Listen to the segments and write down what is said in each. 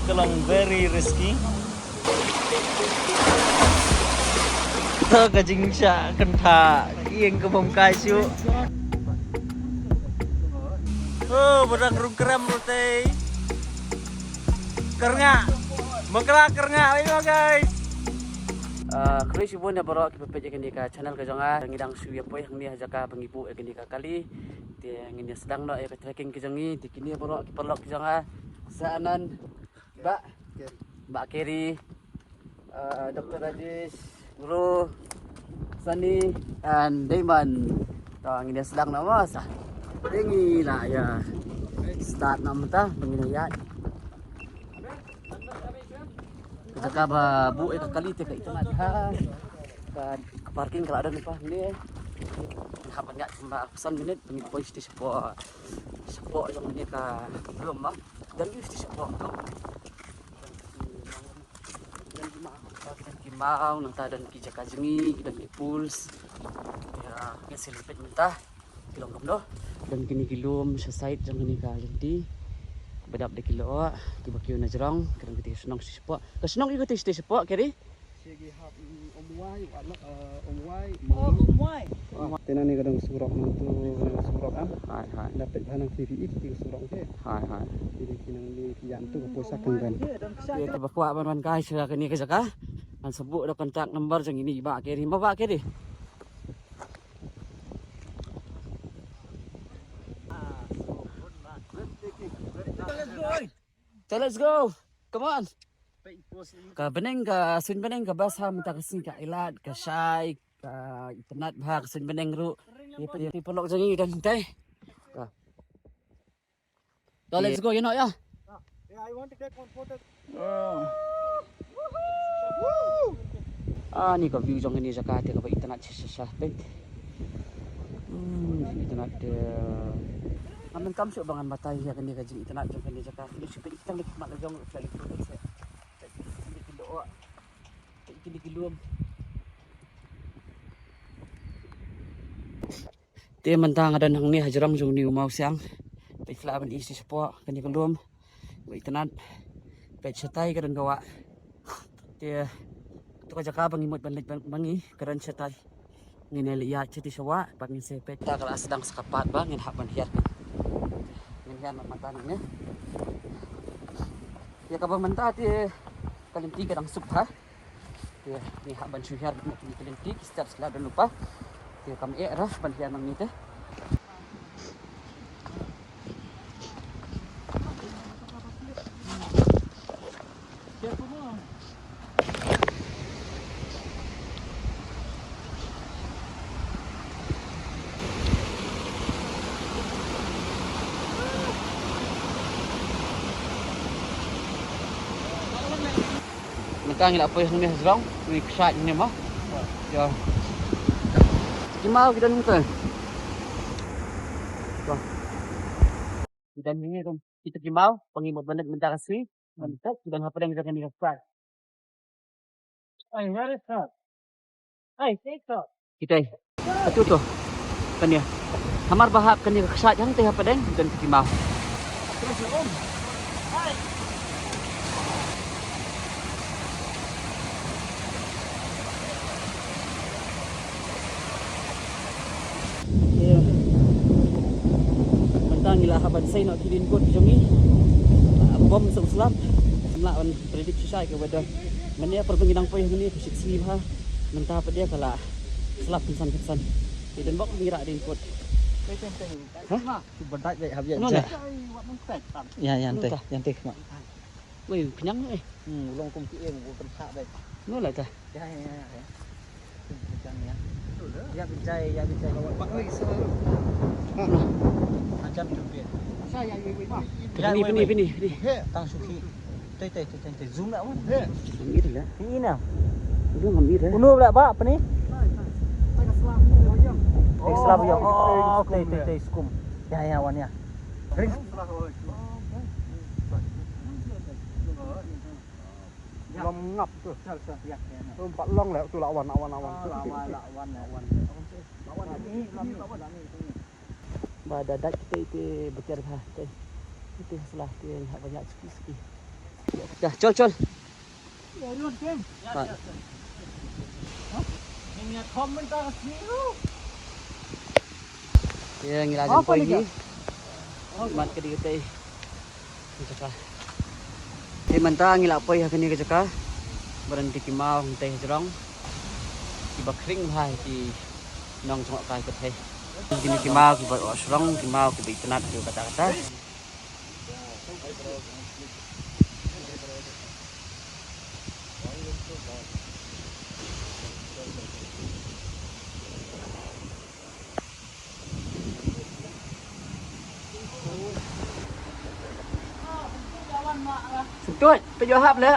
Kalang very risky. Thơ cả chính xã cần thả yên ke bom kai siu. Barang rung krem rote. Kernga. Makra kernga ayo guys. Kali si bunda baru kita pejak ini ke channel ke jonga ngidang suya poy hang ni hajaka pengipu ini ke kali. Dia ngini sedang nak ke tracking ke jongi di kini baru kita perlok ke jonga. Saanan Mbak Keri, Dr. Rajis, Guru, Sani, dan Daiman. Tang ini sedang nama sah. Tinggi lah ya. Start nama ta penginayat. Kita kaba bu kali te itu nak ha. Ke parking kalau ada lupa ni. Hapan ya cuma pesan minit pengin pois di sepo yang ini ka belum mah. Dan itu di sepo tu. Dan kimau nanta dan kijaka jengi dan puls. Ya, ngasih lipet mentah. Kilong doh. Dan kini kilom sa site yang ini ka lenti. Bedap de kilo kibakyo na jerong kadang kita senang si sepo. Kesenang ikut di sepo kiri. Sige hap umuway wala umuway. Umuway. Tenan ni kadang surok mantu kadang surok am. Hai. Dapat hanang PVI di surok te. Hai. Jadi kinang ni kian tu posak kan. Ya kita kuat ban guys sudah kini ke jaka. Kan sebut dah kontak nombor jeng ini Mbak Kiri. Mbak Kiri. So let's go. Come on. Ka beneng ka sun beneng ka basa minta kasing ka ilat ka syai ka internet bah ka sun beneng ru di pelok jangi dan teh. So let's go you know ya. Yeah, I want to take one photo. Ni ka view jong ini Jakarta ka internet sah pe. Internet aman kam syuk bangan matai ya kini ka jing internet jong kini Jakarta. Ni syuk kita nak mak jong flight photo saya. Kilo. Dia mentang ada nang ni hajaram jong ni umau siang. Pekla ban isi sepo kani kelum. Wei tenat. Pek setai kadang gawa. Dia tu jaka bangimut bangi keran setai. Ngine liat citi sawa pangin sepet. Ta kala sedang sekapat bang ngin hak ban hiat. Ngin hiat mata nangnya. Ya ka bang menta ti kalinti kadang sup ha. Ya, ni hak ban syuhar nak ni kelentik setiap sekali dan lupa. Dia kami erah ban hian mang ni teh. Mentang ila pois ni hasrong, ni ksat ni mah. Ya. Kimau kita ni tu. Tuh. Kita ni tu kita kimau pengimut bandet mentah kasih. Mantap sudah apa yang kita kena dapat. Ay, where is that? Ay, take that. Kita. Itu tu. Kan ya. Hamar bahap kan ni ksat yang teh apa dan kimau. Terus om. Ay. Ila haban say nak kilin kot jongi bom selap nak ban predik susai ke wada mania perpenginang poy ni kusik si ha mentah apa dia kala selap pinsan dan bok ngira din kot ha Bentak dek habis. ya yang teh mak wei kenyang Ulong kum ki em kum sak dek. no lah tah Ya. Ya bincai Pak oi selalu. Macam tu dia. Saya Pini. Tang suki. Tei zoom nak mana? Amir lah. Ini nah. Udah ngambil dah. Unu pula Pak apa ni? Extra buyang. Oh, tei skum. Ya wan ya. Belum ngap tu. Sal ya. Tu 4 long lah tu lawan. Lawan ini. Badadak kita itu berkira ha. Itu salah tu yang banyak ski. Dah, col. Everyone came. Yes. Ini komentar sini. Yang ngilajang Apa poin ni, ni. Mat ke dia teh. Jaka. Di mantang ngila poin ha kini ke jaka. Berhenti ki mau teh jerong. Ki bakring hai ki nong jongok kai ke teh. Kini ki mau ki buat osrong, ki mau ki bikinat ki kata-kata. Sentut, pergi hap le.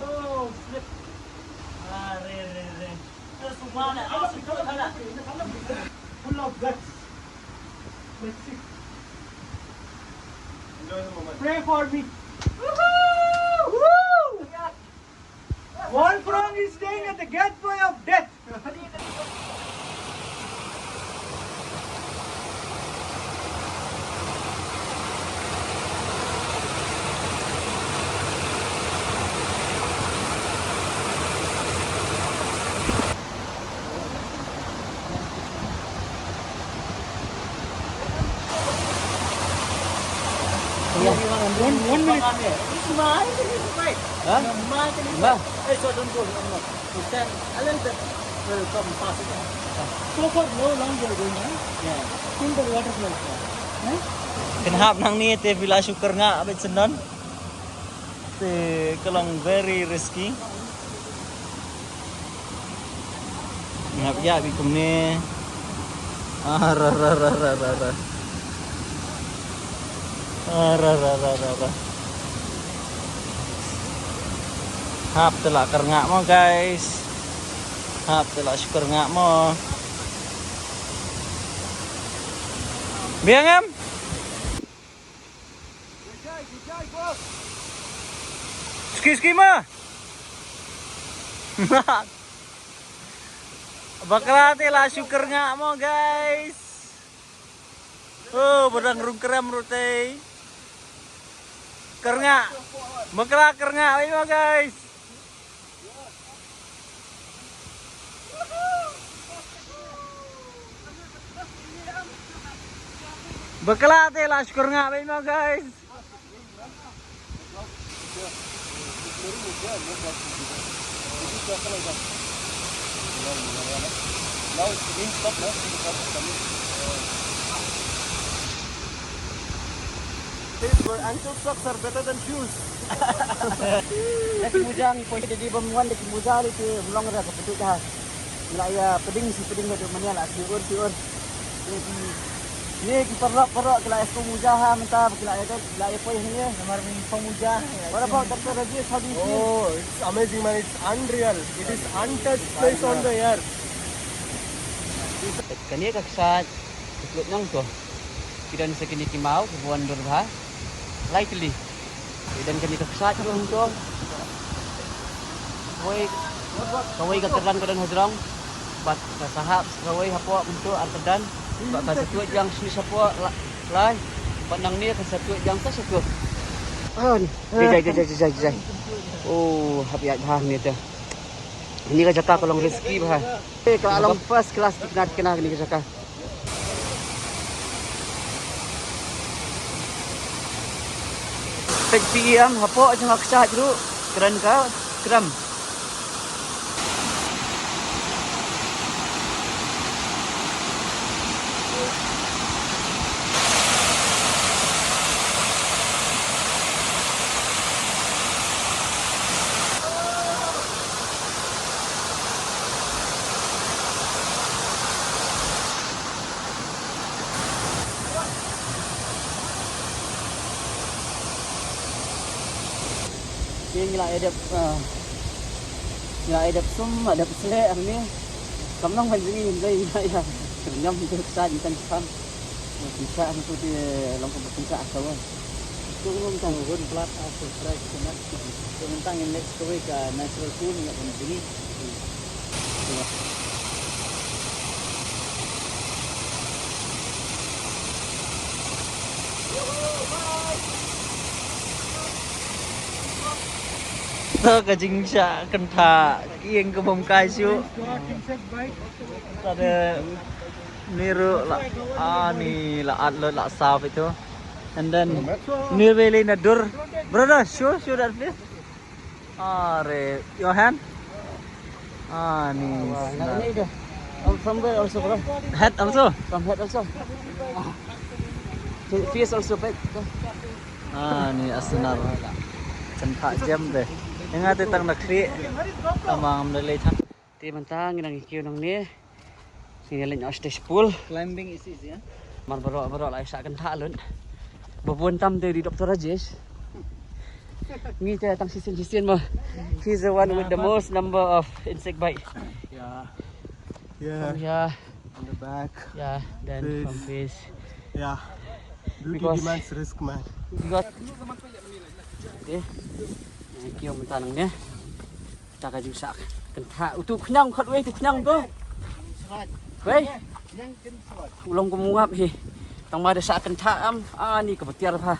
Oh, slip. Re. Terus mana? Full of guts. Let's see. Pray for me. Woo! One prong is staying at the gateway of death. One minute. Smile. Ha? Ba? Hey, so don't go. You stand a little bit. Will come faster. So far, no longer going on. Yeah. Think the water flow. Kenhap nang ni te bila syukur nga abit senon. Te kalong very risky. Ngap ya bi kum ni. Ra. Hap telak kerngak mo guys. Hap telak syukur ngak mo. Biang em. Ski mah. Bakrate lah syukur ngak mo guys. Oh, badang rung kerem rute. Kerngak. Bakra kerngak mo guys. Baklate lah syukur ngak mo guys. Ankle socks are better than shoes. Lagi mujang poin jadi bemuan lagi mujang itu belum ada kepetik dah. Melaya peding ada mana lah siur. Ni perok kila esko mujah mentah kila ada poin ni. Nomor min pemujah. What about Dr. Rajesh? How do you feel? Oh, it's amazing man. It's unreal. It is untouched place on the earth. Kani kaksat ikut nang tu. Kita ni sekini kimau kebuan durba. Likely. Dan kani kaksat tu untuk. Kawai kateran kadan hajrong. Bat sahab kawai hapo untuk artedan. Bat satu yang sini hapo lai. Bat nang ni satu yang tak satu. Ah ni. Jai. Oh, happy hang ni tu. Ini ka jaka kolong rezeki bah. Kalau alam first class tiknat kena ni ka jaka. Pek PM hapo jang aksat dulu. Keren ka? Kram. Ini ngila sum ada pesle ni. Kamnong banjiri hindai ya. Kenyam itu sa jintan sam. Bisa itu di longkang bisa asawa. Kung mentang gun plat asal fresh kena. Kung mentang yang next week natural pool nggak kena bunyi. Tơ cả chính xạ cần thả kiêng ke bom kai siu. Ada niru la ni la atlet la saf itu. And then near valley na dur. Brother, show that fish. Are your hand? Ni. Nah, ini dah. From where also bro? Head also. From head also. Fish also big. Ni asenar. Cần thả gem deh. Yang ada tang nakri tamang dalay thang. Ti mantang nang ikiw nang ni. Sinilin ang stage pool. Climbing is easy, ya. Mar baro la isa kan tha lun. Babun tam de di Dr. Rajesh. Ngi te tang sisin mo. He's the one with the most number of insect bite. Yeah. From here, On the back. yeah, then Fish. from fish. Yeah. Beauty Because- demands risk, man. Because okay. Ikiw mantang ni. Ta ka jung sak. Kan tha utu knyang khat we tu knyang to. Wei. Ulong ko mungap hi. Tang ma de sa kan tha am ni ka batiar pha.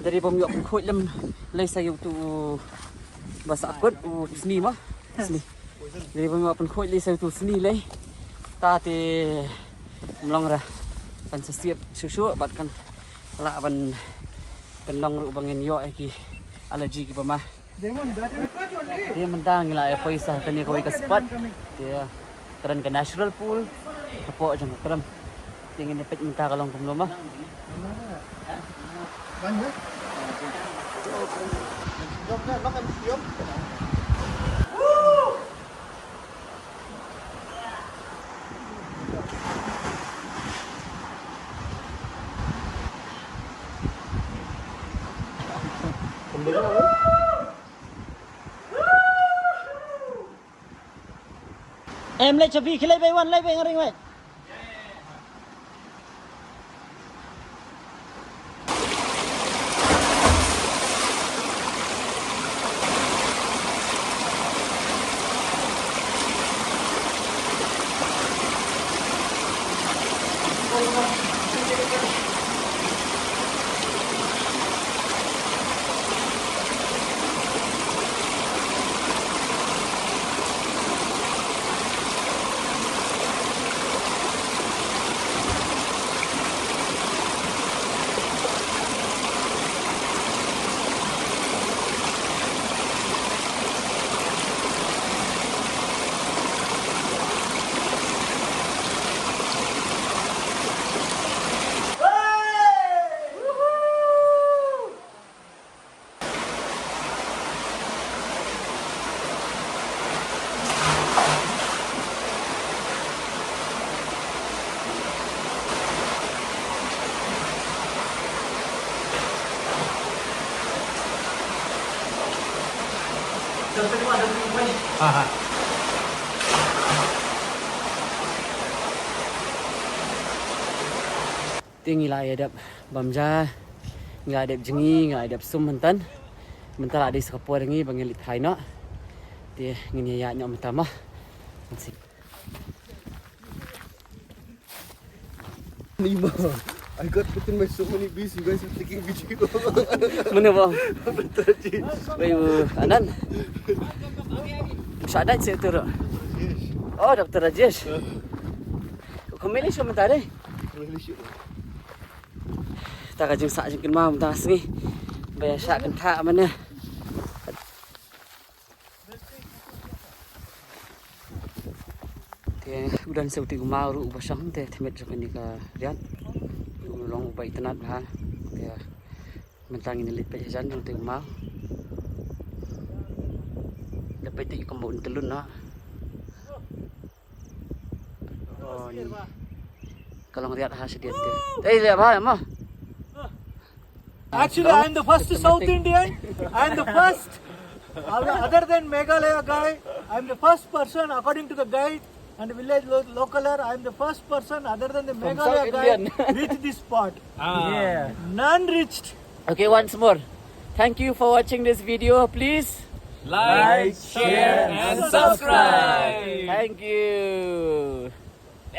Dari pemiok khoi lem lei sayu tu basa akut u sni ma. Sni. Dari pemiok khoi lei sayu tu sni lei. Ta te mlong ra. Kan sesiap susu bat kan la ban long ru bangin yo ki allergy ki pama. Dia mentang la ai paisa kan ni koi ka spot. Dia keren ke natural pool. Apo jang keren. Tingin ipit minta kalong kumloma. Em lấy cho vi khi lấy bay one lấy bay ngang vậy. Tinggi lah adap bamja, nggak adap jengi, nggak adap sum mentan. Mental ada sekapur dengi bangelit hai no. Dia ngini ya nyok mentama. Masih. Nima, I got put in my so many bees. You guys are taking video. Mana bang? Bayu anan. Sadat saya tu. Oh, Dr. Rajesh. Kemana sih mentare? Really should. Ta ka jing sa jing kin ma mta singi. Baya sa kan tha mana. Te udan sauti ma ru basang te themet jakan ni ka rian. Long bai tanat ha. Te mentang ini lit pa jan jang te ma. Dapat ti kambon telun na. Oh ni. Kalau ngeliat hasil dia tu. Lihat apa mah? Actually, I am the first South Indian. I am the first. Other than Meghalaya guy, I am the first person, according to the guide, and village localer. I am the first person other than the South Meghalaya guy Indian. reached this spot. Yeah. None reached. Okay, once more. Thank you for watching this video. Please Like, share, and subscribe. Thank you.